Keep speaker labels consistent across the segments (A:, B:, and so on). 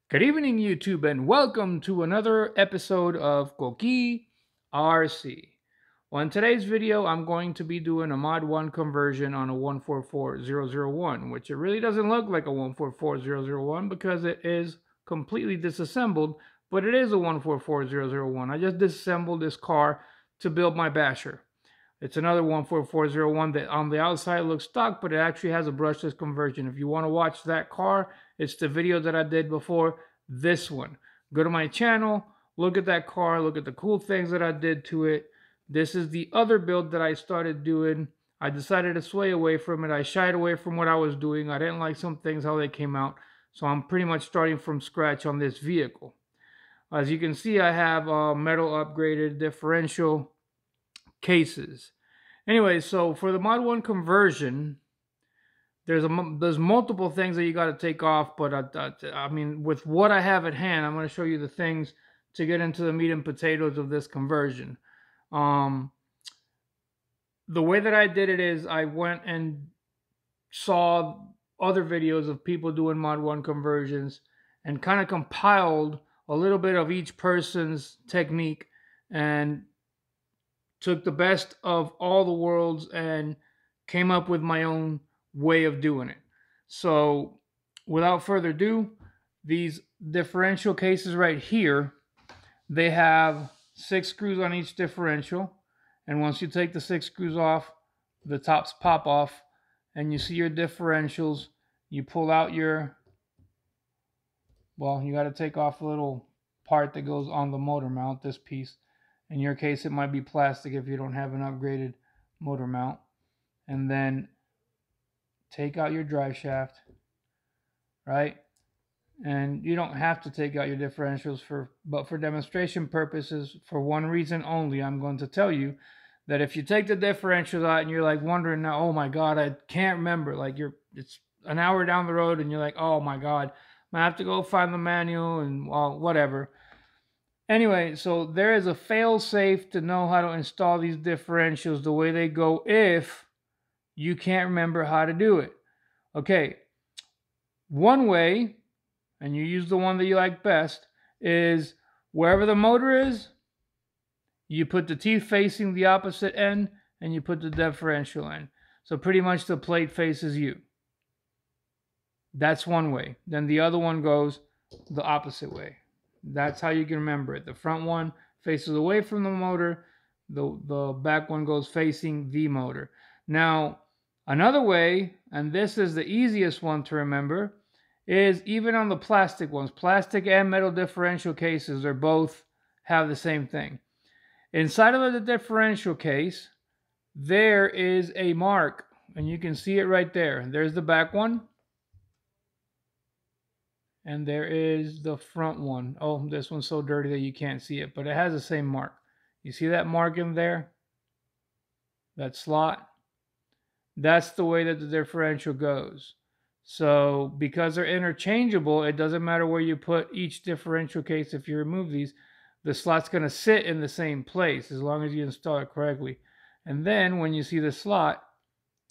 A: Good evening, YouTube, and welcome to another episode of Koki RC. Well, in today's video, I'm going to be doing a Mod 1 conversion on a 144001, which it really doesn't look like a 144001 because it is completely disassembled, but it is a 144001. I just disassembled this car to build my basher. It's another 14401 that on the outside looks stock, but it actually has a brushless conversion. If you want to watch that car, it's the video that I did before this one. Go to my channel, look at that car, look at the cool things that I did to it. This is the other build that I started doing. I decided to sway away from it. I shied away from what I was doing. I didn't like some things, how they came out. So I'm pretty much starting from scratch on this vehicle. As you can see, I have metal upgraded differential cases. Anyway, so for the Mod 1 conversion, there's multiple things that you got to take off, but I mean, with what I have at hand, I'm going to show you the things to get into the meat and potatoes of this conversion. The way that I did it is I went and saw other videos of people doing Mod 1 conversions and kind of compiled a little bit of each person's technique and took the best of all the worlds and came up with my own way of doing it. So without further ado, these differential cases right here, they have 6 screws on each differential. And once you take the 6 screws off, the tops pop off and you see your differentials. You pull out your, well, you got to take off a little part that goes on the motor mount, this piece. In your case, it might be plastic if you don't have an upgraded motor mount. And then take out your drive shaft, right? And you don't have to take out your differentials, but for demonstration purposes, for one reason only, I'm going to tell you that if you take the differentials out and you're like wondering now, oh my God, I can't remember, like it's an hour down the road and you're like, oh my God, I have to go find the manual and well, whatever. Anyway, so there is a fail-safe to know how to install these differentials the way they go if you can't remember how to do it. Okay, one way, and you use the one that you like best, is wherever the motor is, you put the teeth facing the opposite end and you put the differential in. So pretty much the plate faces you. That's one way. Then the other one goes the opposite way. That's how you can remember it. The front one faces away from the motor. The back one goes facing the motor. Now, another way, and this is the easiest one to remember, is even on the plastic ones. Plastic and metal differential cases are both have the same thing. Inside of the differential case, there is a mark, and you can see it right there. There's the back one. And there is the front one. Oh, this one's so dirty that you can't see it, but it has the same mark. You see that mark in there? That slot? That's the way that the differential goes. So because they're interchangeable, it doesn't matter where you put each differential case. If you remove these, the slot's going to sit in the same place as long as you install it correctly. And then when you see the slot,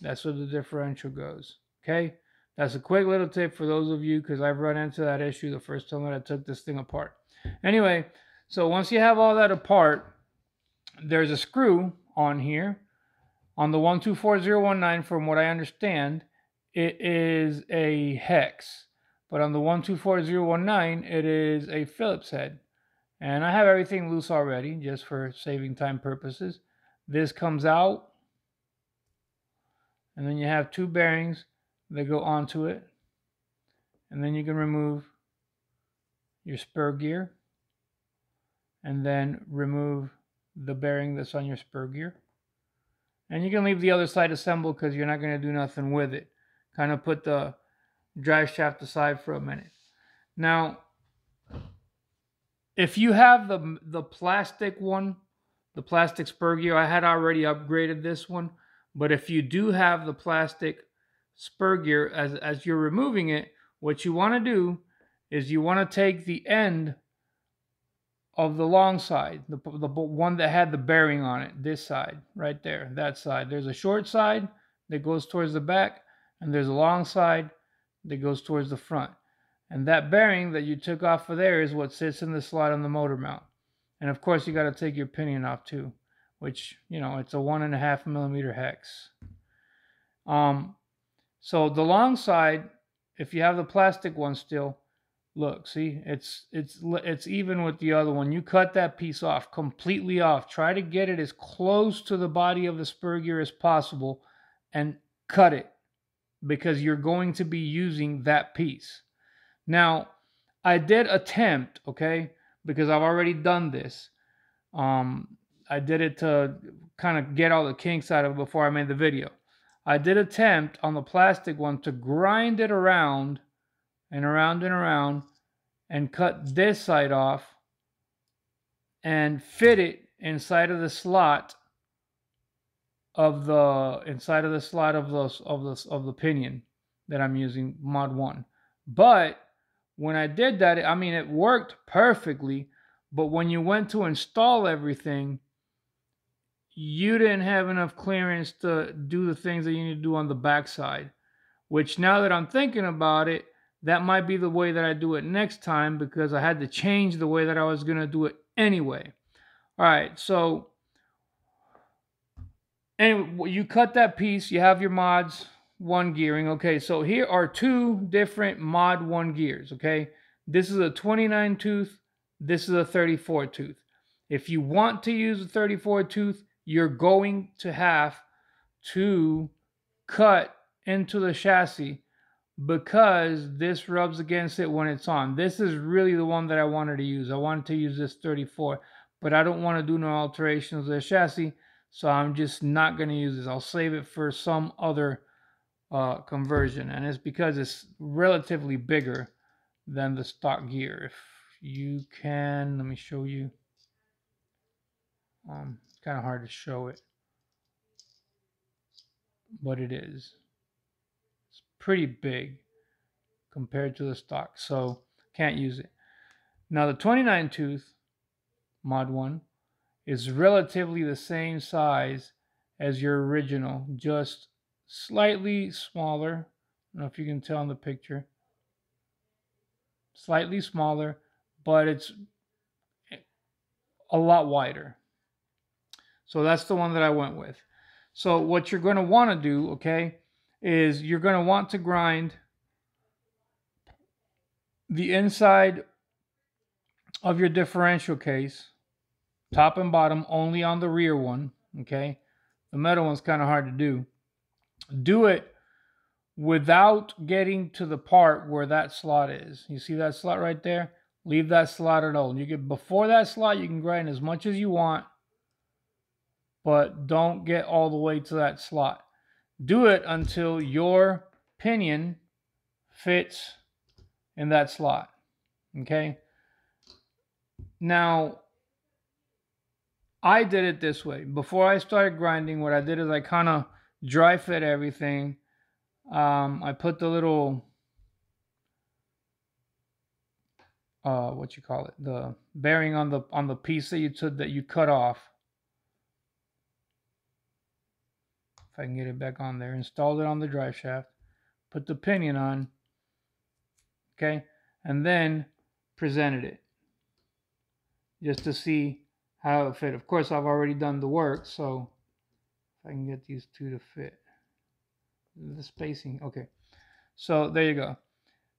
A: that's where the differential goes. Okay? That's a quick little tip for those of you because I've run into that issue the first time that I took this thing apart. Anyway, so once you have all that apart, there's a screw on here. On the 124019, from what I understand, it is a hex. But on the 124019, it is a Phillips head. And I have everything loose already just for saving time purposes. This comes out. And then you have 2 bearings that go onto it, and then you can remove your spur gear and then remove the bearing that's on your spur gear, and you can leave the other side assembled because you're not going to do nothing with it. Kind of put the drive shaft aside for a minute. Now if you have the plastic one, the plastic spur gear, I had already upgraded this one, but if you do have the plastic spur gear, as you're removing it, what you want to do is you want to take the end of the long side, the one that had the bearing on it, this side right there, that side. There's a short side that goes towards the back, and there's a long side that goes towards the front. And that bearing that you took off of there is what sits in the slot on the motor mount. And of course, you got to take your pinion off too, which, you know, it's a 1.5 millimeter hex. So the long side, if you have the plastic one still, look, see, it's even with the other one. You cut that piece off, completely off. Try to get it as close to the body of the spur gear as possible and cut it, because you're going to be using that piece. Now, I did attempt, okay, because I've already done this. I did it to kind of get all the kinks out of it before I made the video. I did attempt on the plastic one to grind it around and around and around and cut this side off and fit it inside of the slot of the of the pinion that I'm using, Mod 1. But when I did that, I mean, it worked perfectly, but when you went to install everything, you didn't have enough clearance to do the things that you need to do on the backside, which, now that I'm thinking about it, that might be the way that I do it next time, because I had to change the way that I was going to do it anyway. All right, so anyway, you cut that piece, you have your Mods 1 gearing. Okay, so here are two different Mod 1 gears, okay? This is a 29 tooth, this is a 34 tooth. If you want to use a 34 tooth, you're going to have to cut into the chassis, because this rubs against it when it's on. This is really the one that I wanted to use. I wanted to use this 34, but I don't want to do no alterations to the chassis, so I'm just not going to use this. I'll save it for some other conversion, and it's because it's relatively bigger than the stock gear. If you can, let me show you. It's kind of hard to show it, but it is. It's pretty big compared to the stock, so can't use it. Now the 29 tooth Mod 1 is relatively the same size as your original, just slightly smaller. I don't know if you can tell in the picture. Slightly smaller, but it's a lot wider. So that's the one that I went with. So what you're going to want to do, okay, is you're going to want to grind the inside of your differential case, top and bottom, only on the rear one, okay? The metal one's kind of hard to do. Do it without getting to the part where that slot is. You see that slot right there? Leave that slot alone. You get before that slot, you can grind as much as you want, but don't get all the way to that slot. Do it until your pinion fits in that slot. Okay? Now, I did it this way. Before I started grinding, what I did is I kind of dry fit everything. I put the little the bearing on the piece that you cut off. If I can get it back on there, installed it on the drive shaft, put the pinion on, okay, and then presented it just to see how it fit. Of course, I've already done the work, so if I can get these two to fit. The spacing, okay. So there you go.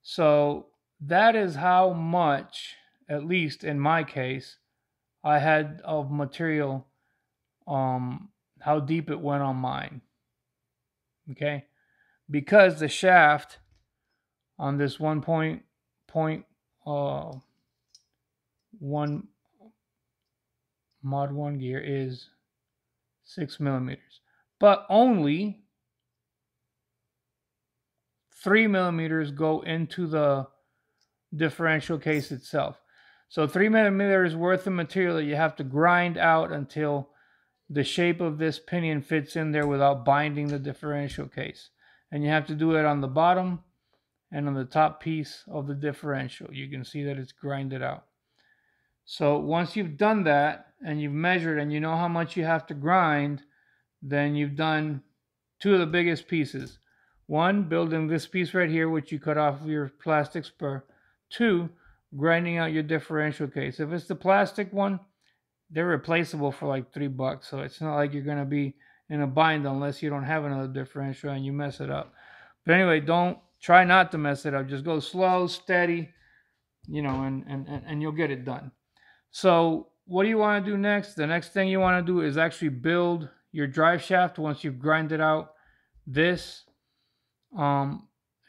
A: So that is how much, at least in my case, I had of material, how deep it went on mine. Okay, because the shaft on this 1.1 Mod 1 gear is 6 millimeters, but only 3 millimeters go into the differential case itself. So 3 millimeters worth of material that you have to grind out until the shape of this pinion fits in there without binding the differential case. And you have to do it on the bottom and on the top piece of the differential. You can see that it's grinded out. So once you've done that and you've measured and you know how much you have to grind, then you've done two of the biggest pieces. One, building this piece right here, which you cut off of your plastic spur. to grinding out your differential case. If it's the plastic one, they're replaceable for like $3, so it's not like you're gonna be in a bind unless you don't have another differential and you mess it up. But anyway, don't try not to mess it up. Just go slow, steady, you know, and you'll get it done. So what do you want to do next? The next thing you want to do is actually build your drive shaft once you've grinded out this.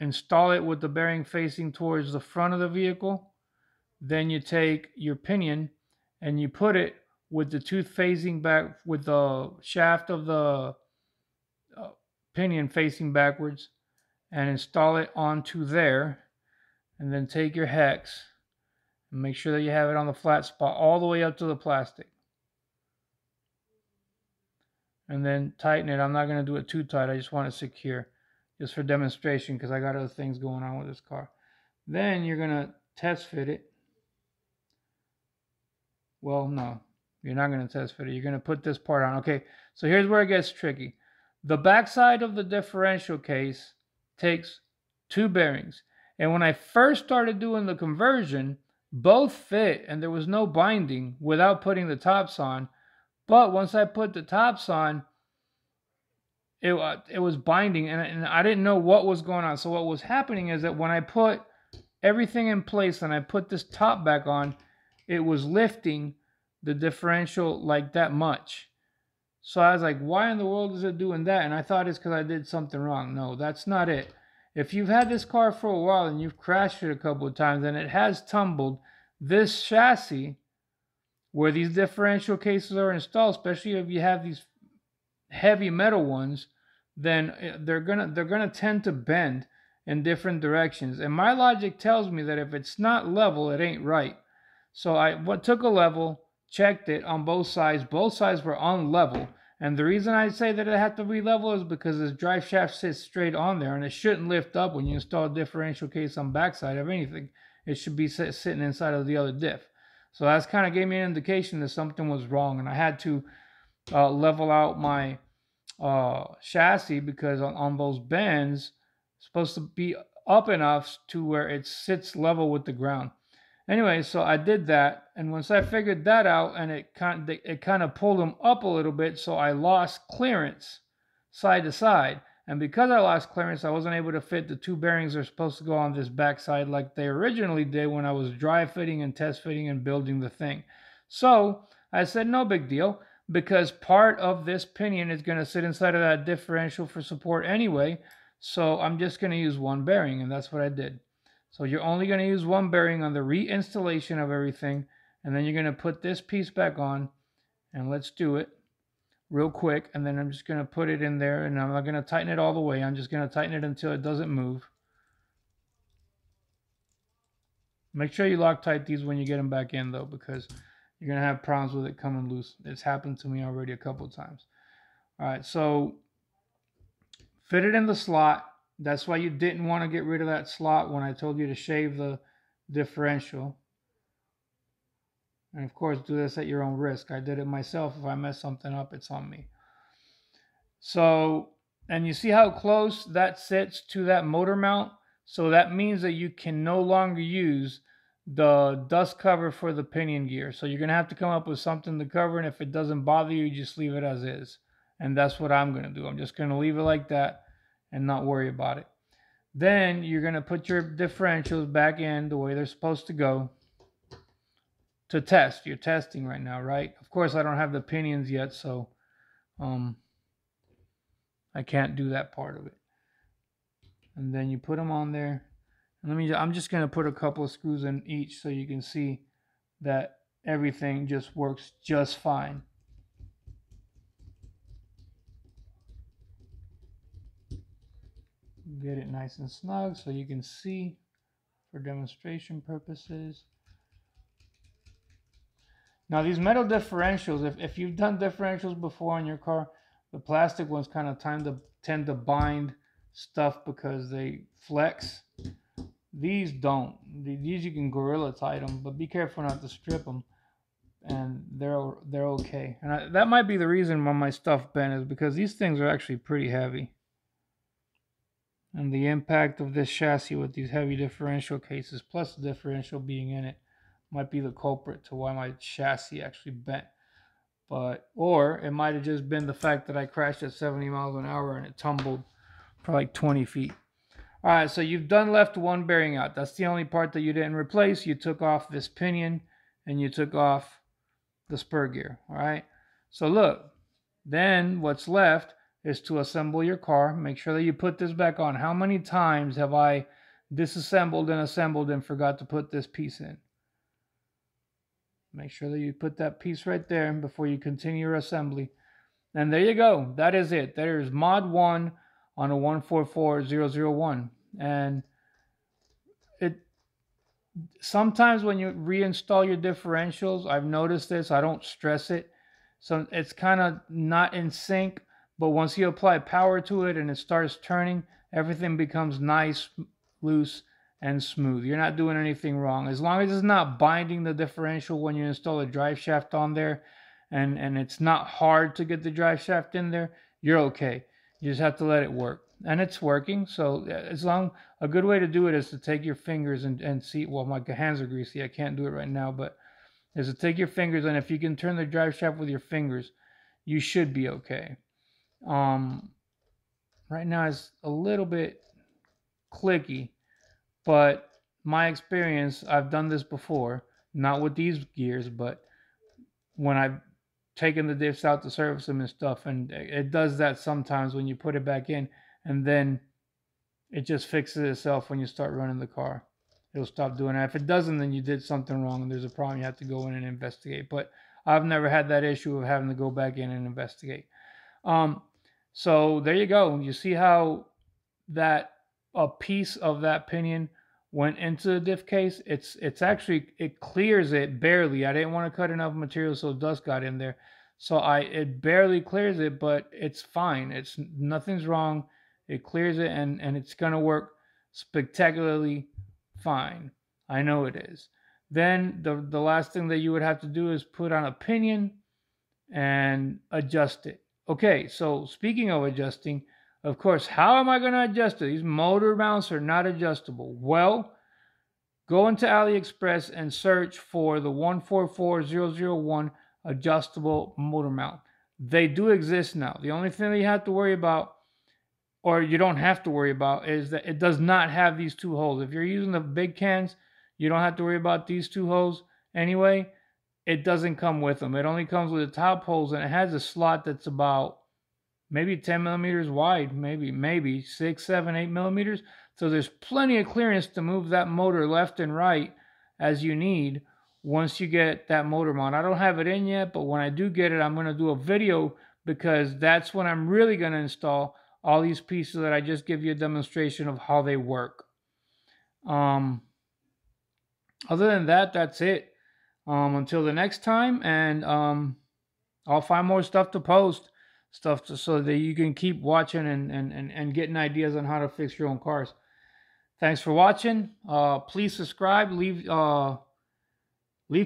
A: Install it with the bearing facing towards the front of the vehicle. Then you take your pinion and you put it with the tooth facing back, with the shaft of the pinion facing backwards, and install it onto there. And then take your hex and make sure that you have it on the flat spot all the way up to the plastic. And then tighten it. I'm not going to do it too tight. I just want it secure, just for demonstration, because I got other things going on with this car. Then you're going to test fit it. Well, no, you're not going to test fit it. You're going to put this part on. Okay, so here's where it gets tricky. The backside of the differential case takes 2 bearings. And when I first started doing the conversion, both fit and there was no binding without putting the tops on. But once I put the tops on, it was binding, and I didn't know what was going on. So what was happening is that when I put everything in place and I put this top back on, it was lifting the differential like that much. So I was like, why in the world is it doing that? And I thought it's because I did something wrong. No, that's not it. If you've had this car for a while and you've crashed it a couple of times and it has tumbled, this chassis, where these differential cases are installed, especially if you have these heavy metal ones, then they're gonna tend to bend in different directions. And my logic tells me that if it's not level, it ain't right. So I took a level, checked it on both sides. Both sides were on level. And the reason I say that it had to be level is because this drive shaft sits straight on there, and it shouldn't lift up when you install a differential case on backside of anything. It should be sitting inside of the other diff. So that's kind of gave me an indication that something was wrong, and I had to level out my chassis, because on those bends, it's supposed to be up enough to where it sits level with the ground. Anyway, so I did that, and once I figured that out, and it kind of pulled them up a little bit, so I lost clearance side to side. And because I lost clearance, I wasn't able to fit the 2 bearings that are supposed to go on this backside like they originally did when I was dry fitting and test fitting and building the thing. So I said, no big deal, because part of this pinion is going to sit inside of that differential for support anyway. So I'm just going to use 1 bearing, and that's what I did. So you're only going to use 1 bearing on the reinstallation of everything, and then you're going to put this piece back on, and let's do it real quick. And then I'm just going to put it in there, and I'm not going to tighten it all the way. I'm just going to tighten it until it doesn't move. Make sure you Loctite these when you get them back in, though, because you're going to have problems with it coming loose. It's happened to me already a couple of times. All right, so fit it in the slot. That's why you didn't want to get rid of that slot when I told you to shave the differential. And of course, do this at your own risk. I did it myself. If I mess something up, it's on me. So, and you see how close that sits to that motor mount? So that means that you can no longer use the dust cover for the pinion gear. So you're going to have to come up with something to cover, and if it doesn't bother you, just leave it as is. And that's what I'm going to do. I'm just going to leave it like that and not worry about it. Then you're going to put your differentials back in the way they're supposed to go to test. You're testing right now, right? Of course, I don't have the pinions yet, so I can't do that part of it. And then you put them on there. And I'm just going to put a couple of screws in each so you can see that everything just works just fine. Get it nice and snug so you can see for demonstration purposes. Now these metal differentials, if you've done differentials before on your car, the plastic ones kind of tend to bind stuff because they flex. These don't. These you can Gorilla tight them, but be careful not to strip them, and they're okay. And that might be the reason why my stuff bent, is because these things are actually pretty heavy. And the impact of this chassis with these heavy differential cases, plus the differential being in it, might be the culprit to why my chassis actually bent. Or it might have just been the fact that I crashed at 70 miles an hour and it tumbled for like 20 feet. All right, so you've done left one bearing out. That's the only part that you didn't replace. You took off this pinion and you took off the spur gear. All right, so look, then what's left is to assemble your car. Make sure that you put this back on. How many times have I disassembled and assembled and forgot to put this piece in? Make sure that you put that piece right there before you continue your assembly. And there you go. That is it. There's mod 1 on a 144001. And it sometimes when you reinstall your differentials, I've noticed this, I don't stress it. So it's kind of not in sync, but once you apply power to it and it starts turning, everything becomes nice, loose, and smooth. You're not doing anything wrong. As long as it's not binding the differential when you install a drive shaft on there, and it's not hard to get the drive shaft in there, you're okay. You just have to let it work. And it's working. So a good way to do it is to take your fingers and see, well, my hands are greasy. I can't do it right now, but is to take your fingers, and if you can turn the drive shaft with your fingers, you should be okay. Right now it's a little bit clicky, but my experience, I've done this before, not with these gears, but when I've taken the diffs out to service them and stuff, and it does that sometimes when you put it back in, and then it just fixes itself when you start running the car. It'll stop doing that. If it doesn't, then you did something wrong and there's a problem. You have to go in and investigate. But I've never had that issue of having to go back in and investigate. So there you go. You see how that a piece of that pinion went into the diff case. It's actually, it clears it barely. I didn't want to cut enough material so dust got in there. So it barely clears it, but it's fine. It's nothing's wrong. It clears it and it's gonna work spectacularly fine. I know it is. Then the last thing that you would have to do is put on a pinion and adjust it. Okay, so speaking of adjusting, of course, how am I going to adjust it? These motor mounts are not adjustable. Well, go into Aliexpress and search for the 144001 adjustable motor mount. They do exist now. The only thing that you have to worry about, or you don't have to worry about, is that it does not have these two holes. If you're using the big cans, you don't have to worry about these two holes anyway. It doesn't come with them. It only comes with the top holes, and it has a slot that's about maybe 10 millimeters wide, maybe 6, 7, 8 millimeters. So there's plenty of clearance to move that motor left and right as you need once you get that motor mount. I don't have it in yet, but when I do get it, I'm going to do a video because that's when I'm really going to install all these pieces that I just give you a demonstration of how they work. Other than that, that's it. Until the next time, and I'll find more stuff to post, so that you can keep watching and getting ideas on how to fix your own cars. Thanks for watching. Please subscribe, leave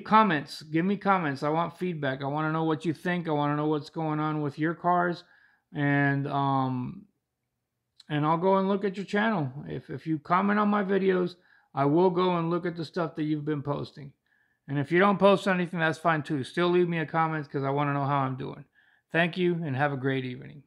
A: comments, give me comments. I want feedback. I want to know what you think. I want to know what's going on with your cars, and I'll go and look at your channel. If you comment on my videos, I will go and look at the stuff that you've been posting. And if you don't post anything, that's fine too. Still leave me a comment because I want to know how I'm doing. Thank you and have a great evening.